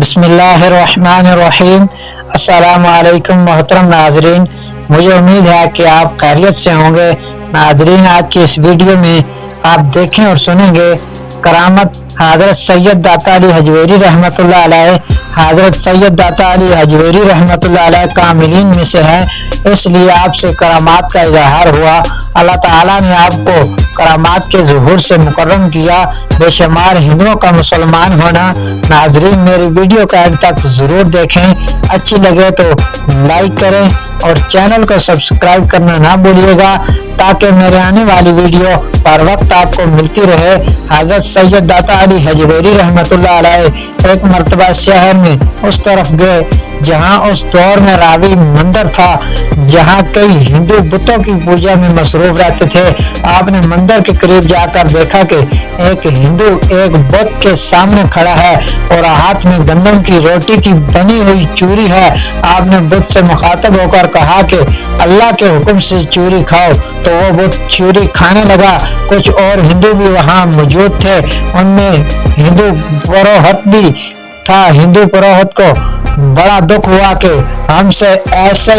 بسم اللہ الرحمن الرحیم۔ السلام علیکم محترم ناظرین، مجھے امید ہے کہ آپ خیریت سے ہوں گے۔ ناظرین، آج کی اس ویڈیو میں آپ دیکھیں اور سنیں گے کرامت حضرت سید داتا علی حجویری رحمۃ اللہ علیہ۔ حضرت سید داتا علی حجویری رحمۃ اللہ علیہ کاملین میں سے ہے، اس لیے آپ سے کرامات کا اظہار ہوا۔ اللہ تعالیٰ نے آپ کو کرامات کے ظہور سے مکرم کیا، بے شمار ہندوؤں کا مسلمان ہونا۔ ناظرین، میری ویڈیو کا اینڈ تک ضرور دیکھیں، اچھی لگے تو لائک کریں اور چینل کو سبسکرائب کرنا نہ بھولیے گا تاکہ میرے آنے والی ویڈیو پر وقت آپ کو ملتی رہے۔ حضرت سید داتا علی حجویری رحمۃ اللہ علیہ ایک مرتبہ شہر میں اس طرف گئے جہاں اس دور میں راوی مندر تھا، جہاں کئی ہندو بتوں کی پوجا میں مصروف رہتے تھے۔ آپ نے مندر کے قریب جا کر دیکھا کہ ایک ہندو ایک بت کے سامنے کھڑا ہے اور ہاتھ میں گندم کی روٹی کی بنی ہوئی چوری ہے۔ آپ نے بت سے مخاطب ہو کر کہا کہ اللہ کے حکم سے چوری کھاؤ، تو وہ بت چوری کھانے لگا۔ کچھ اور ہندو بھی وہاں موجود تھے، ان میں ہندو پروہت بھی تھا۔ ہندو پروہت کو بڑا دکھ ہوا کہ ہم سے ایسے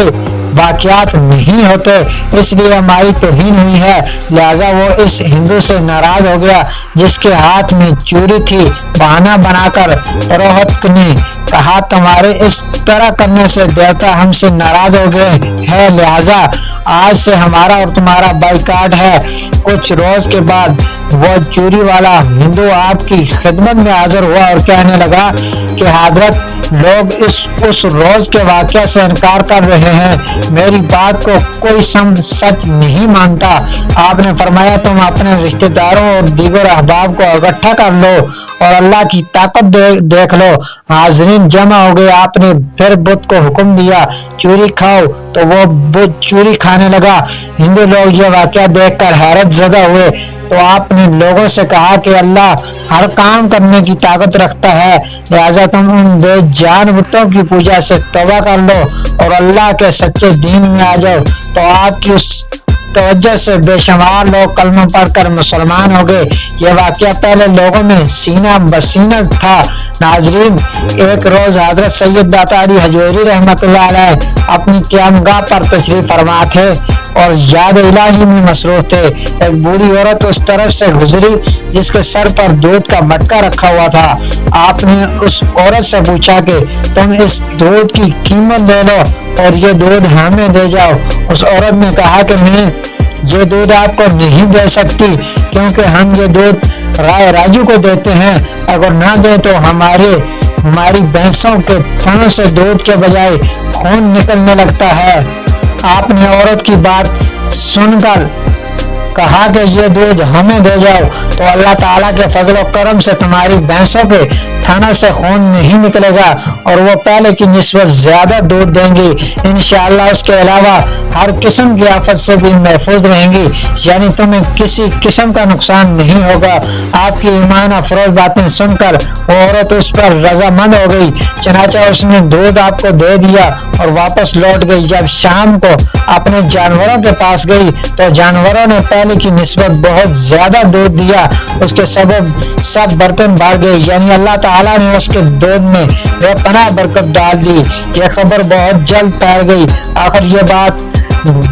واقعات نہیں ہوتے، اس لیے ہماری توہین ہوئی ہے، لہذا وہ اس ہندو سے ناراض ہو گیا جس کے ہاتھ میں چوری تھی۔ بہانہ بنا کر پروہت نے کہا، تمہارے اس طرح کرنے سے دیوتا ہم سے ناراض ہو گئے ہیں، لہذا آج سے ہمارا اور تمہارا بائیکاٹ ہے۔ کچھ روز کے بعد وہ چوری والا ہندو آپ کی خدمت میں حاضر ہوا اور کہنے لگا کہ حضرت، لوگ اس روز کے واقعہ سے انکار کر رہے ہیں، میری بات کو کوئی سچ نہیں مانتا۔ آپ نے فرمایا، تم اپنے رشتہ داروں اور دیگر احباب کو اکٹھا کر لو اور اللہ کی طاقت دیکھ لو۔ حاضرین جمع ہو گئے۔ آپ نے پھر بت کو حکم دیا، چوری کھاؤ، تو وہ بت چوری کھانے لگا۔ ہندو لوگ یہ واقعہ دیکھ کر حیرت زدہ ہوئے، تو آپ نے لوگوں سے کہا کہ اللہ ہر کام کرنے کی طاقت رکھتا ہے، لہذا تم ان بے جان بتوں کی پوجا سے توبہ کر لو اور اللہ کے سچے دین میں آ جاؤ۔ تو آپ کی اس توجہ سے بے شمار لوگ کلمہ پڑھ کر مسلمان ہو گئے۔ یہ واقعہ پہلے لوگوں میں سینہ بسینہ تھا۔ ناظرین، ایک روز حضرت سید داتا علی حجویری رحمۃ اللہ علیہ اپنی قیام گاہ پر تشریف فرما تھے اور یاد الہی میں مصروف تھے۔ ایک بوڑھی عورت اس طرف سے گزری جس کے سر پر دودھ کا مٹکا رکھا ہوا تھا۔ آپ نے اس عورت سے پوچھا کہ تم اس دودھ کی قیمت دے لو اور یہ دودھ ہمیں دے جاؤ۔ اس عورت نے کہا کہ میں یہ دودھ آپ کو نہیں دے سکتی، کیونکہ ہم یہ دودھ رائے راجو کو دیتے ہیں، اگر نہ دیں تو ہماری بھینسوں کے تھنوں سے دودھ کے بجائے خون نکلنے لگتا ہے۔ آپ نے عورت کی بات سن کر کہا کہ یہ دودھ ہمیں دے جاؤ، تو اللہ تعالیٰ کے فضل و کرم سے تمہاری بھینسوں کے تھنوں سے خون نہیں نکلے گا اور وہ پہلے کی نسبت زیادہ دودھ دیں گی انشاءاللہ۔ اس کے علاوہ ہر قسم کی آفت سے بھی محفوظ رہیں گی، یعنی تمہیں کسی قسم کا نقصان نہیں ہوگا۔ آپ کی ایمان افروز باتیں سن کر وہ عورت اس پر رضامند ہو گئی، چنانچہ اس نے دودھ آپ کو دے دیا اور واپس لوٹ گئی۔ جب شام کو اپنے جانوروں کے پاس گئی تو جانوروں نے پہلے کی نسبت بہت زیادہ دودھ دیا، اس کے سبب سب برتن بھر گئے، یعنی اللہ تعالیٰ نے اس کے دودھ میں بے پناہ برکت ڈال دی۔ یہ خبر بہت جلد پھیل گئی۔ آخر یہ بات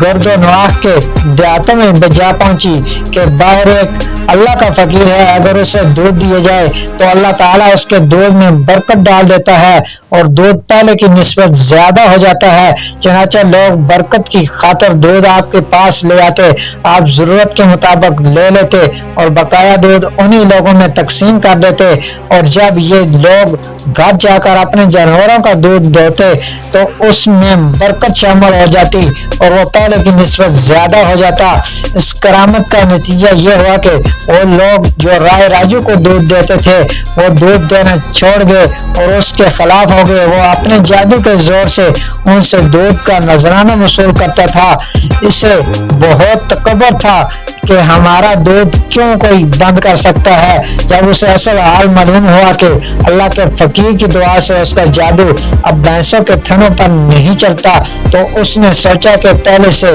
گرد و نواح کے دیہاتوں میں جا پہنچی کہ باہر ایک اللہ کا فقیر ہے، اگر اسے دودھ دیا جائے تو اللہ تعالیٰ اس کے دودھ میں برکت ڈال دیتا ہے اور دودھ پہلے کی نسبت زیادہ ہو جاتا ہے۔ چنانچہ لوگ برکت کی خاطر دودھ آپ کے پاس لے آتے، آپ ضرورت کے مطابق لے لیتے اور بقایا دودھ انہی لوگوں میں تقسیم کر دیتے، اور جب یہ لوگ گھر جا کر اپنے جانوروں کا دودھ دوتے تو اس میں برکت شامل ہو جاتی اور وہ پہلے کی نسبت زیادہ ہو جاتا۔ اس کرامت کا نتیجہ یہ ہوا کہ وہ لوگ جو رائے راجو کو دودھ دیتے تھے وہ دودھ دینا چھوڑ گئے اور اس کے خلاف ہو گئے۔ وہ اپنے جادو کے زور سے ان سے دودھ کا نذرانہ وصول کرتا تھا۔ اسے بہت تکبر تھا کہ ہمارا دودھ کیوں کوئی بند کر سکتا ہے۔ جب اسے اصل حال معلوم ہوا کہ اللہ کے فقیر کی دعا سے اس کا جادو اب بھینسوں کے تھنوں پر نہیں چلتا، تو اس نے سوچا کہ پہلے سے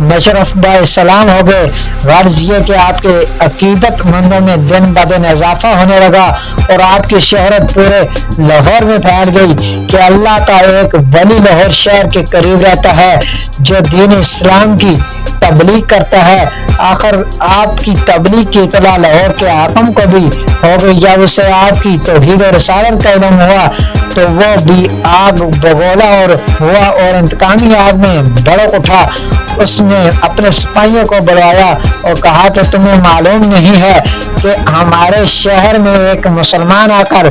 مشرف سلام ہو گئے۔ غرض یہ کہ آپ کے عقیدت مندوں میں دن بدن اضافہ ہونے لگا اور آپ کی شہرت پورے لاہور میں پھیل گئی کہ اللہ کا ایک ولی لاہور شہر کے قریب رہتا ہے جو دین اسلام کی تبلیغ کرتا ہے۔ آخر آپ کی تبلیغ کی اطلاع لاہور کے حاکم کو بھی ہو گئی۔ جب اسے آپ کی توحید اور رسالت کا علم ہوا تو وہ بھی آگ بگولا اور ہوا اور انتقامی آگ میں بھڑک اٹھا۔ اس نے اپنے سپاہیوں کو بلوایا اور کہا کہ تمہیں معلوم نہیں ہے کہ ہمارے شہر میں ایک مسلمان آ کر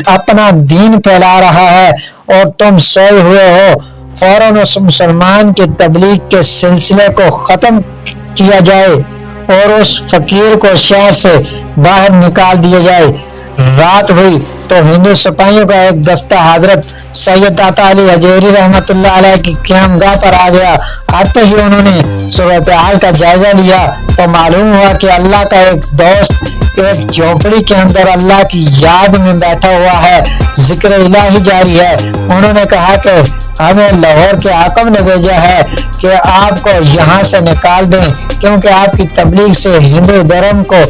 اپنا دین پھیلا رہا ہے اور تم سوئے ہوئے ہو۔ فوراً اس مسلمان کی تبلیغ کے سلسلے کو ختم کیا جائے اور اس فقیر کو شہر سے باہر نکال دیا جائے۔ رات ہوئی تو ہندو سپاہیوں کا ایک دستہ حضرت سید عطا علی حجویری رحمۃ اللہ علیہ کی قیام گاہ پر آ گیا۔ آتے ہی انہوں نے صورتحال کا جائزہ لیا تو معلوم ہوا کہ اللہ کا ایک دوست ایک جھونپڑی کے اندر اللہ کی یاد میں بیٹھا ہوا ہے، ذکر الہی جاری ہے۔ انہوں نے کہا کہ ہمیں لاہور کے حاکم نے بھیجا ہے کہ آپ کو یہاں سے نکال دیں کیونکہ آپ کی تبلیغ سے ہندو دھرم کو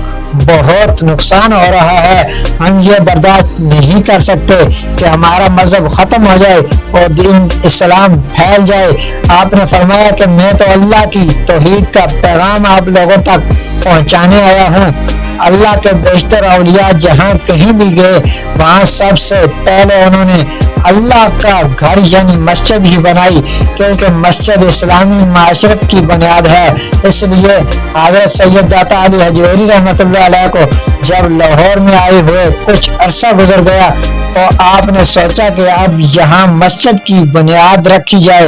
بہت نقصان ہو رہا ہے۔ ہم یہ برداشت نہیں کر سکتے کہ ہمارا مذہب ختم ہو جائے اور دین اسلام پھیل جائے۔ آپ نے فرمایا کہ میں تو اللہ کی توحید کا پیغام آپ لوگوں تک پہنچانے آیا ہوں۔ اللہ کے بیشتر اولیاء جہاں کہیں بھی گئے وہاں سب سے پہلے انہوں نے اللہ کا گھر یعنی مسجد ہی بنائی کیونکہ مسجد اسلامی معاشرت کی بنیاد ہے۔ اس لیے حضرت سید عطا علی حجویری رحمۃ اللہ علیہ کو جب لاہور میں آئے ہوئے کچھ عرصہ گزر گیا تو آپ نے سوچا کہ اب یہاں مسجد کی بنیاد رکھی جائے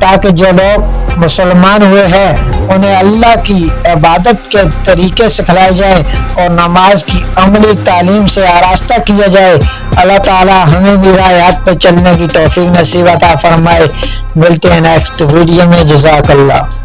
تاکہ جو لوگ مسلمان ہوئے ہیں انہیں اللہ کی عبادت کے طریقے سکھلائے جائیں اور نماز کی عملی تعلیم سے آراستہ کیا جائے۔ اللہ تعالی ہمیں بھی راہ حق پہ چلنے کی توفیق نصیب عطا فرمائے۔ ملتے ہیں نیکسٹ ویڈیو میں۔ جزاک اللہ۔